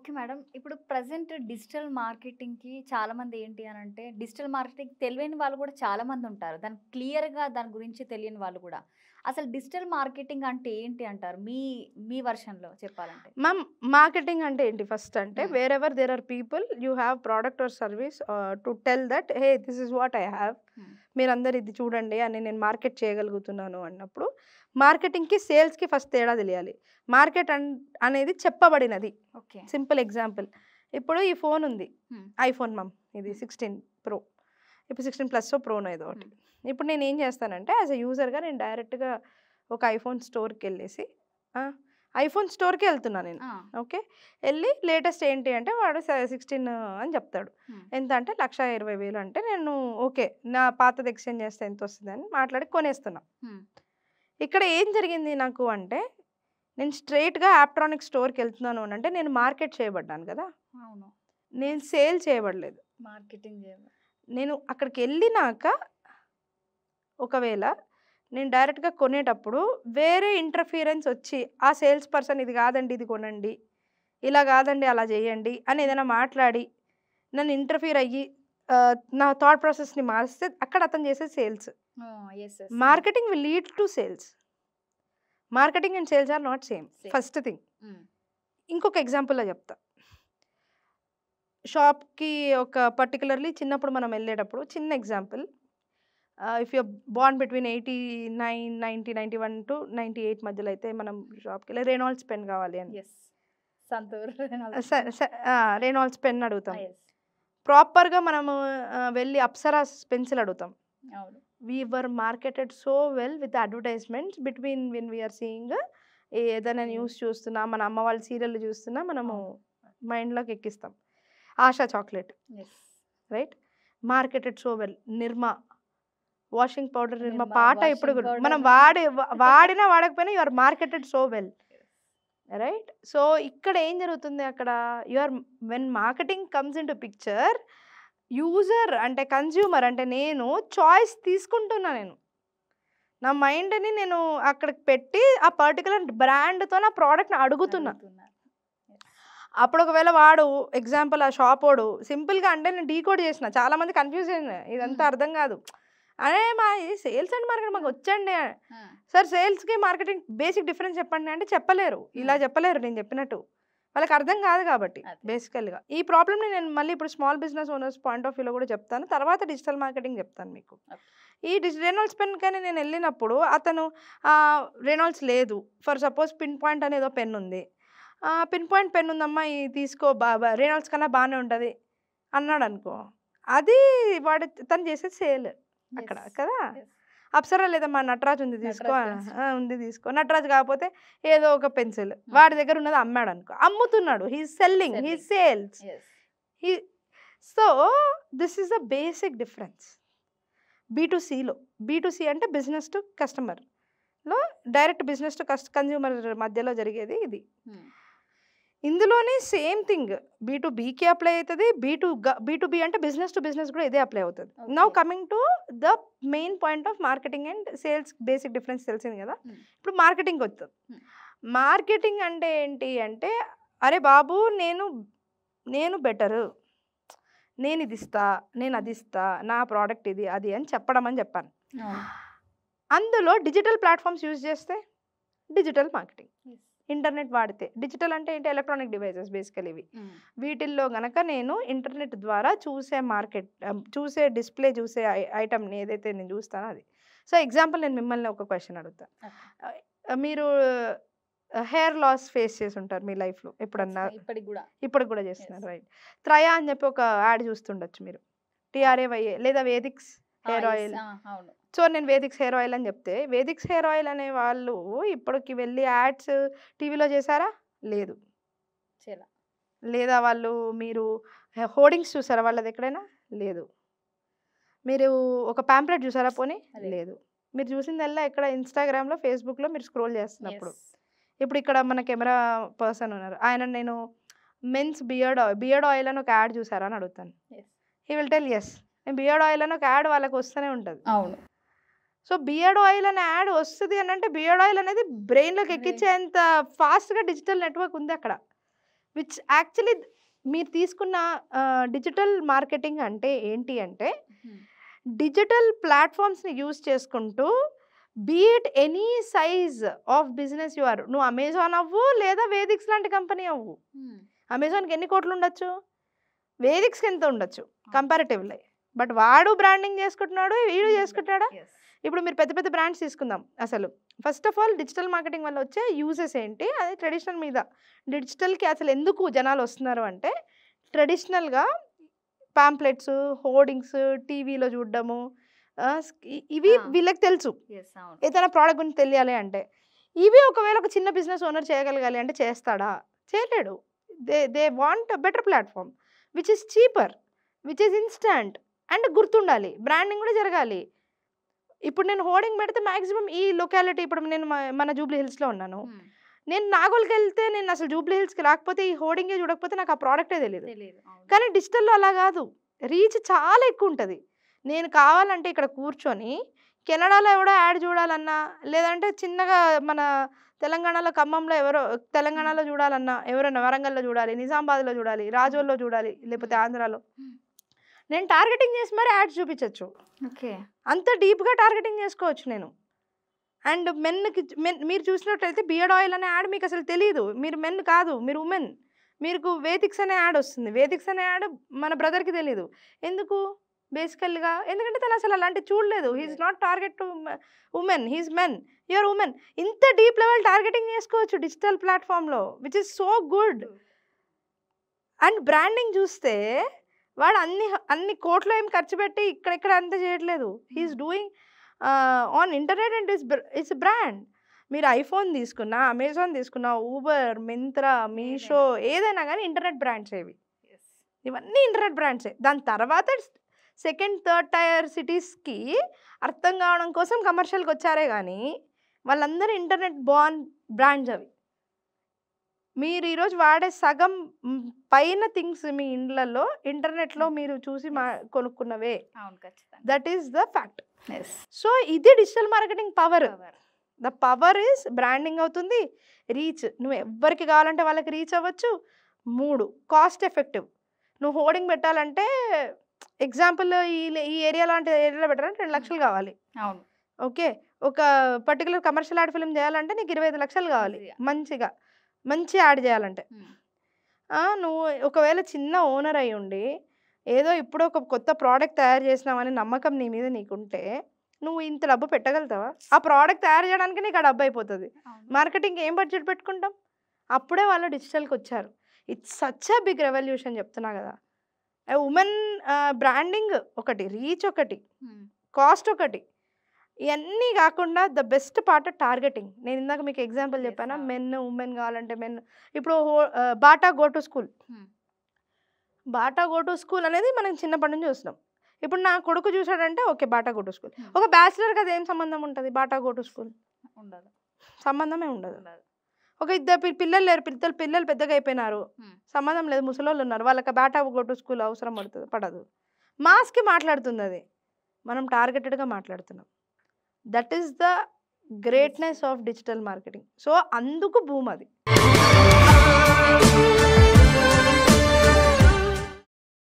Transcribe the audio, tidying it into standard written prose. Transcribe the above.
Okay madam. ఇప్పుడు present digital మార్కెటింగ్‌కి చాలామంది ఏంటి అనంటే, డిజిటల్ మార్కెటింగ్ తెలియని వాళ్ళు కూడా చాలామందుంటారు. క్లియర్‌గా దాని గురించి తెలియని వాళ్ళు కూడా. అసలు డిజిటల్ మార్కెటింగ్ అంటే ఏంటి అంటారు? మీ మీ వెర్షన్‌లో చెప్పాలంటే? మ్యామ్, మార్కెటింగ్ అంటే ఏంటి ఫస్ట్ అంటే, hmm. Wherever there are people you have product or service to tell that hey this is what I have, hmm. మీరందరూ ఇది చూడండి అని నేను మార్కెట్ చేయగలుగుతున్నాను అన్నప్పుడు మార్కెటింగ్కి సేల్స్కి ఫస్ట్ తేడా తెలియాలి. మార్కెట్ అనేది చెప్పబడినది. ఓకే. సింపుల్ ఎగ్జాంపుల్, ఇప్పుడు ఈ ఫోన్ ఉంది, హ్మ్. ఐఫోన్ మ్యామ్, ఇది హ్మ్. 16 ప్రో, ఇప్పుడు 16 ప్లస్ ప్రోనో ఏదో ఒకటి. హ్మ్. ఇప్పుడు నేను ఏం చేస్తానంటే యాజ్ ఎ యూజర్గా నేను డైరెక్ట్గా ఒక ఐఫోన్ స్టోర్కి వెళ్ళేసి ఐఫోన్ స్టోర్కి వెళ్తున్నా నేను. ఆ! ఓకే, వెళ్ళి లేటెస్ట్ ఏంటి అంటే వాడు 16 అని చెప్తాడు. హ్మ్. ఎంత అంటే 1,20,000 అంటే నేను ఓకే, నా పాతది ఎక్స్చేంజ్ చేస్తే ఎంత వస్తుందని మాట్లాడి కొనేస్తున్నా. హ్మ్. ఇక్కడ ఏం జరిగింది నాకు అంటే, నేను స్ట్రెయిట్‌గా యాప్ట్రానిక్ స్టోర్‌కి వెళ్తున్నాను అని అంటే నేను మార్కెట్ చేయబడ్డాను కదా! అవును. నేను యెస్. సేల్ చేయబడలేదు. మార్కెటింగ్ నేను అక్కడికెళ్ళినాక ఒకవేళ నేను డైరెక్ట్‌గా కొనేటప్పుడు వేరే ఇంటర్ఫియరెన్స్ వచ్చి, ఆ సేల్స్ పర్సన్ ఇది కాదండి ఇది కొనండి, ఇలా కాదండి అలా చేయండి అని ఏదైనా మాట్లాడి, నన్ను ఇంటర్ఫియర్ అయ్యి నా థాట్ ప్రాసెస్‌ని మారిస్తే అక్కడ అతను చేసేది సేల్స్. యెస్. యెస్. అవును. Marketing will lead to sales. Marketing and sales are not same. Same. First thing. Hmm. ఇంకొక ఎగ్జాంపుల్‌లో చెప్తా. షాప్‌కి ఒక పర్టిక్యులర్‌లీ చిన్నప్పుడు మనం ఎళ్ళేటప్పుడు చిన్న example. If you are born between 89, 90, 91 to 98 మధ్యలో అయితే మనం షాప్‌కెళ్ళి రెనాల్డ్స్ పెన్ కావాలి అని. యెస్. సంతూర్ ఆహ్, స స రెనాల్డ్స్ పెన్ అడుగుతాం. యెస్. ప్రాపర్‌గా మనము వెళ్ళి అప్సరాస్ పెన్సిల్ అడుగుతాం. అవును. We were marketed so well with advertisements between when we are seeing ఏదైనా హ్మ్. న్యూస్ చూస్తున్నా, మన అమ్మ వాళ్ళ సీరియల్‌లు చూస్తున్నా మనము అవును. మైండ్‌లోకి ఎక్కిస్తాం. Asha chocolate, yes. Right? Marketed so well. Nirma washing powder, Nirma Nirma పాట ఇప్పుడు వాషింగ్ కూడా మనం పౌడర్. వాడినా వాడకపోయినా you are marketed so well, right? So ఇక్కడ ఏం జరుగుతుంది అక్కడ, you are when marketing comes into picture, user అంటే కన్స్యూమర్ అంటే నేను చాయిస్ తీసుకుంటున్నా నేను. నా మైండ్‌ని నేను అక్కడికి పెట్టి ఆ పర్టిక్యులర్ బ్రాండ్‌తో నా ప్రొడక్ట్‌ని అడుగుతున్నా. అడుగుతున్నారు. యెస్. అప్పుడు ఒకవేళ వాడు ఎగ్జాంపుల్ ఆ షాపోడు సింపుల్‌గా అంటే నేను డీకోడ్ చేసిన. చాలా మంది కన్‌ఫ్యూజ్ అయింది. ఇదంతా హ్మ్. అర్థం కాదు. అరే ఇది సేల్స్ అండ్ మార్కెటింగ్ మాకు వచ్చండి. ఆ! సార్ సేల్స్‌కి మార్కెటింగ్ బేసిక్ డిఫరెన్స్ చెప్పండి అంటే చెప్పలేరు. ఇలా హ్మ్. చెప్పలేరు నేను చెప్పినట్టు. వాళ్ళకి అర్థం కాదు కాబట్టి అదే. బేసికల్‌గా. ఈ ప్రాబ్లమ్‌ని నేను మళ్ళీ ఇప్పుడు small business owners point of వ్యూలో కూడా చెప్తాను. తర్వాత డిజిటల్ మార్కెటింగ్ చెప్తాను మీకు. ఓకే. ఈ రెనాల్డ్స్ పెన్ కని నేను ఎళ్ళినప్పుడు అతను రెనాల్డ్స్ లేదు. ఫర్ సపోజ్ పిన్ పాయింట్ అని ఏదో పెన్ ఉంది. పిన్ పాయింట్ పెన్ ఉందమ్మా ఇది తీసుకో రెనాల్డ్స్ కన్నా బానే ఉంటది అన్నాడనుకో. అది తను చేసేది సేల్ అక్కడ యెస్. కదా! యెస్. అప్సరా లేదమ్మా నటరాజ్ ఉంది తీసుకో. నటరాజ్ పెన్స్. ఉంది తీసుకో. నటరాజ్ కాకపోతే ఏదో ఒక పెన్సిల్. హ్మ్. వాడి దగ్గర ఉన్నది అమ్మాడనుకో. అమ్ముతున్నాడు. He is selling. He selling. Sales. Yes. He so, this is the basic difference. బీ2సీలో. బీ2సీ అంటే బిజినెస్ టు కస్టమర్‌లో డైరెక్ట్ బిజినెస్ టు కన్స్యూమర్ మధ్యలో జరిగేది ఇది. హ్మ్. ఇందులోనే సేమ్ థింగ్ బీ2బీకి అప్లై అయితది. బీ2బీ అంటే బిజినెస్ టు బిజినెస్ కూడా ఇదే అప్లై అవుతది. Now okay. Coming to the main point of marketing and sales basic difference తెలిసింది కదా! హ్మ్. ఇప్పుడు మార్కెటింగ్‌కొద్దాం. హ్మ్. మార్కెటింగ్ అంటే ఏంటి అంటే, అరే బాబు నేను బెటరు. నేనిదిస్తా, నేనదిస్తా, నా ప్రొడక్ట్ ఇది, అది అని చెప్పడం అని చెప్పాను. అవును. అందులో డిజిటల్ ప్లాట్‌ఫార్మ్స్ యూజ్ చేస్తే డిజిటల్ మార్కెటింగ్. యెస్. ఇంటర్నెట్ వాడితే. డిజిటల్ అంటే ఏంటి? ఎలక్ట్రానిక్ డివైసెస్ బేసికల్లీ ఇవి. హ్మ్. వీటిల్లో గనక నేను ఇంటర్నెట్ ద్వారా చూసే డిస్‌ప్లే చూసే ఐటెమ్‌ని ఏదైతే నేను చూస్తానో అది. సో, ఎగ్జాంపుల్ నేను మిమ్మల్ని ఒక క్వెషన్ అడుగుతా. ఓకే. మీరు హెయిర్ లాస్ ఫేస్ చేసుంటారు మీ లైఫ్‌లో ఎప్పుడన్నా. ఖచ్చితంగా ఇప్పటికి గూడా. ఇప్పటికి కూడా యెస్. చేస్తున్నారు. రైట్. త్రయ అని చెప్పి ఒక యాడ్ చూస్తుండొచ్చు మీరు. ఆ! TRAYA లేదా వేదిక్స్ హెయిర్ యెస్. ఆయిల్. అవును. సో, నేను వేదిక్స్ హెయిర్ ఆయిల్ అని చెప్తే, వేదిక్స్ హెయిర్ ఆయిల్ అనే వాళ్ళు ఇప్పటికి వెళ్లి యాడ్స్ టీవీలో చేసారా? లేదు. చేలా. లేదా మీరు హోర్డింగ్స్ చూసారా వాళ్ళది ఎక్కడైనా? లేదు. మీరు ఒక పాంప్లెట్ చూసారా పోనీ? లేదు. లేదు. మీరు చూసిందల్లా ఎక్కడ ఇన్‌స్టాగ్రామ్‌లో, ఫేస్‌బుక్‌లో మీరు స్క్రోల్ చేస్తున్నప్పుడు. యెస్. ఇప్పుడు ఇక్కడ మన కెమెరా పర్సన్ ఉన్నారు. ఆయనని నేను మెన్స్ బియర్డ్ ఆయిల్ అని ఒక యాడ్ చూసారా అని అడుగుతాను. Yes. He will tell yes. Beard oil అని ఒక యాడ్ వాళ్ళకి వస్తూనే ఉంటది. అవును. సో, బియర్డ్ ఆయిల్ అనే యాడ్ వస్తది అనంటే బియర్డ్ ఆయిల్ అనేది బ్రెయిన్‌లోకి బ్రెయిన్. ఎక్కించేంత ఫాస్ట్‌గా డిజిటల్ నెట్‌వర్క్ ఉంది అక్కడ. విచ్ యాక్చువల్లీ మీరు తీసుకున్న డిజిటల్ మార్కెటింగ్ అంటే ఏంటి అంటే డిజిటల్ ప్లాట్ఫామ్స్ని యూజ్ చేసుకుంటూ be it any size of business you are, నువ్వు అమెజాన్ అవ్వు లేదా వేదిక్స్ లాంటి కంపెనీ అవ్వు. అమెజాన్కి ఎన్ని కోట్లు ఉండొచ్చు, వేదిక్స్కి ఎంత ఉండొచ్చు కంపారిటివ్లీ. బట్ వాడు బ్రాండింగ్ చేసుకుంటున్నాడు, వీడు చేసుకుంటాడా? ఇప్పుడు మీరు పెద్ద పెద్ద బ్రాండ్స్ తీసుకుందాం. అసలు first of all digital marketing వల్ల వచ్చే యూజెస్ ఏంటి, అది ట్రెడిషనల్ మీద. డిజిటల్కి అసలు ఎందుకు జనాలు వస్తున్నారు అంటే ట్రెడిషనల్గా పాంప్లెట్స్, హోర్డింగ్స్, టీవీలో చూడడము, ఇవి వీళ్ళకి తెలుసు. ఏదైనా ప్రోడక్ట్ గురించి తెలియాలి అంటే ఇవి ఒకవేళ ఒక చిన్న బిజినెస్ ఓనర్ చేయగలగాలి అంటే చేస్తాడా? చేయలేడు. They want better platform which is cheaper, which is instant and గుర్తుండాలి, బ్రాండింగ్ కూడా జరగాలి. ఇప్పుడు నేను హోర్డింగ్ పెడితే మ్యాక్సిమం ఈ లొకాలిటీ, ఇప్పుడు నేను మన జూబ్లీ హిల్స్లో ఉన్నాను, నేను నాగోల్కి వెళ్తే నేను అసలు జూబ్లీ హిల్స్కి రాకపోతే ఈ హోర్డింగే చూడకపోతే నాకు ఆ ప్రోడక్టే తెలియదు. కానీ డిజిటల్లో అలా కాదు, రీచ్ చాలా ఎక్కువ ఉంటుంది. నేను కావాలంటే ఇక్కడ కూర్చొని కెనడాలో ఎవడో యాడ్ చూడాలన్నా, లేదంటే చిన్నగా మన తెలంగాణలో ఖమ్మంలో ఎవరో తెలంగాణలో చూడాలన్నా, ఎవరైనా వరంగల్లో చూడాలి, నిజామాబాద్లో చూడాలి, రాజోల్లో చూడాలి, లేకపోతే ఆంధ్రాలో, నేను టార్గెటింగ్ చేసి మరి యాడ్స్ చూపించవచ్చు. ఓకే, అంత డీప్గా టార్గెటింగ్ చేసుకోవచ్చు నేను. అండ్ మీరు చూసినట్లయితే బియర్డ్ ఆయిల్ అనే యాడ్ మీకు అసలు తెలియదు, మీరు మెన్ కాదు, మీరు ఉమెన్, మీకు వేదిక్స్ అనే యాడ్ వస్తుంది. వేదిక్స్ అనే యాడ్ మన బ్రదర్కి తెలియదు. ఎందుకు? బేసికల్గా ఎందుకంటే తను అసలు అలాంటి చూడలేదు. He is not target to women, he is men, you are women. ఇంత డీప్ లెవెల్ టార్గెటింగ్ చేసుకోవచ్చు డిజిటల్ ప్లాట్ఫామ్లో, which is so good. And branding చూస్తే వాడు అన్ని కోట్లు ఏం ఖర్చు పెట్టి ఇక్కడెక్కడ అంతా చేయట్లేదు. He is doing on internet and it's brand. మీరు ఐఫోన్ తీసుకున్నా, అమెజాన్ తీసుకున్నా, ఊబర్, మింత్రా, మీషో, ఏదైనా కానీ ఇంటర్నెట్ బ్రాండ్స్ ఏవి, ఇవన్నీ ఇంటర్నెట్ బ్రాండ్సే. దాని తర్వాత సెకండ్, థర్డ్ టైర్ సిటీస్కి అర్థం కావడం కోసం కమర్షియల్కి వచ్చారే కానీ వాళ్ళందరూ ఇంటర్నెట్ బ్రాండ్స్ అవి. మీరు ఈరోజు వాడే సగం పైన థింగ్స్ మీ ఇండ్లలో ఇంటర్నెట్లో మీరు చూసి కొనుక్కున్నవే. That is the fact. So ఇది digital marketing power. The power is branding అవుతుంది, రీచ్, నువ్వు ఎవరికి కావాలంటే వాళ్ళకి రీచ్ అవ్వచ్చు. 3 కాస్ట్ ఎఫెక్టివ్. నువ్వు హోర్డింగ్ పెట్టాలంటే ఎగ్జాంపుల్ ఈ ఏరియా లాంటి ఏరియాలో పెట్టాలంటే 2 లక్షలు కావాలి. అవును, ఓకే. ఒక పర్టికులర్ కమర్షియల్ యాడ్ ఫిల్మ్ చేయాలంటే నీకు 25 లక్షలు కావాలి. మంచి యాడ్ చేయాలంటే నువ్వు ఒకవేళ చిన్న ఓనర్ అయి ఉండి ఏదో ఇప్పుడు ఒక కొత్త ప్రోడక్ట్ తయారు చేసినామని నమ్మకం నీ మీద నీకుంటే నువ్వు ఇంత డబ్బు పెట్టగలుగుతావా? ఆ ప్రోడక్ట్ తయారు చేయడానికి నీకు ఆ డబ్బు అయిపోతుంది. మార్కెటింగ్ ఏం బడ్జెట్ పెట్టుకుంటాం? అప్పుడే వాళ్ళు డిజిటల్కి వచ్చారు. It's such a big revolution చెప్తున్నా కదా. ఉమెన్ బ్రాండింగ్ ఒకటి, రీచ్ ఒకటి, కాస్ట్ ఒకటి, ఇవన్నీ కాకుండా ద బెస్ట్ పార్ట్ టార్గెటింగ్. నేను ఇందాక మీకు ఎగ్జాంపుల్ చెప్పాను, మెన్ ఉమెన్ కావాలంటే మెన్. ఇప్పుడు Bata go to school, Bata go to school అనేది మనం చిన్నప్పటి నుంచి చూస్తున్నాం. ఇప్పుడు నా కొడుకు చూసాడంటే okay Bata go to school. ఒక బ్యాచిలర్కి అది ఏం సంబంధం ఉంటుంది? బాటా గో టు స్కూల్ ఉండదు, సంబంధమే ఉండదు. ఒక 2 పిల్లలు లేరు, పిల్లలు పెద్దగా అయిపోయినారు, సంబంధం లేదు, ముసలోళ్ళు ఉన్నారు, వాళ్ళకి బాటా గో టు స్కూల్ అవసరం పడదు. మాస్కి మాట్లాడుతుంది అది, మనం టార్గెటెడ్గా మాట్లాడుతున్నాం. That is the greatness of digital marketing. So అందుకు బూమ్ అది.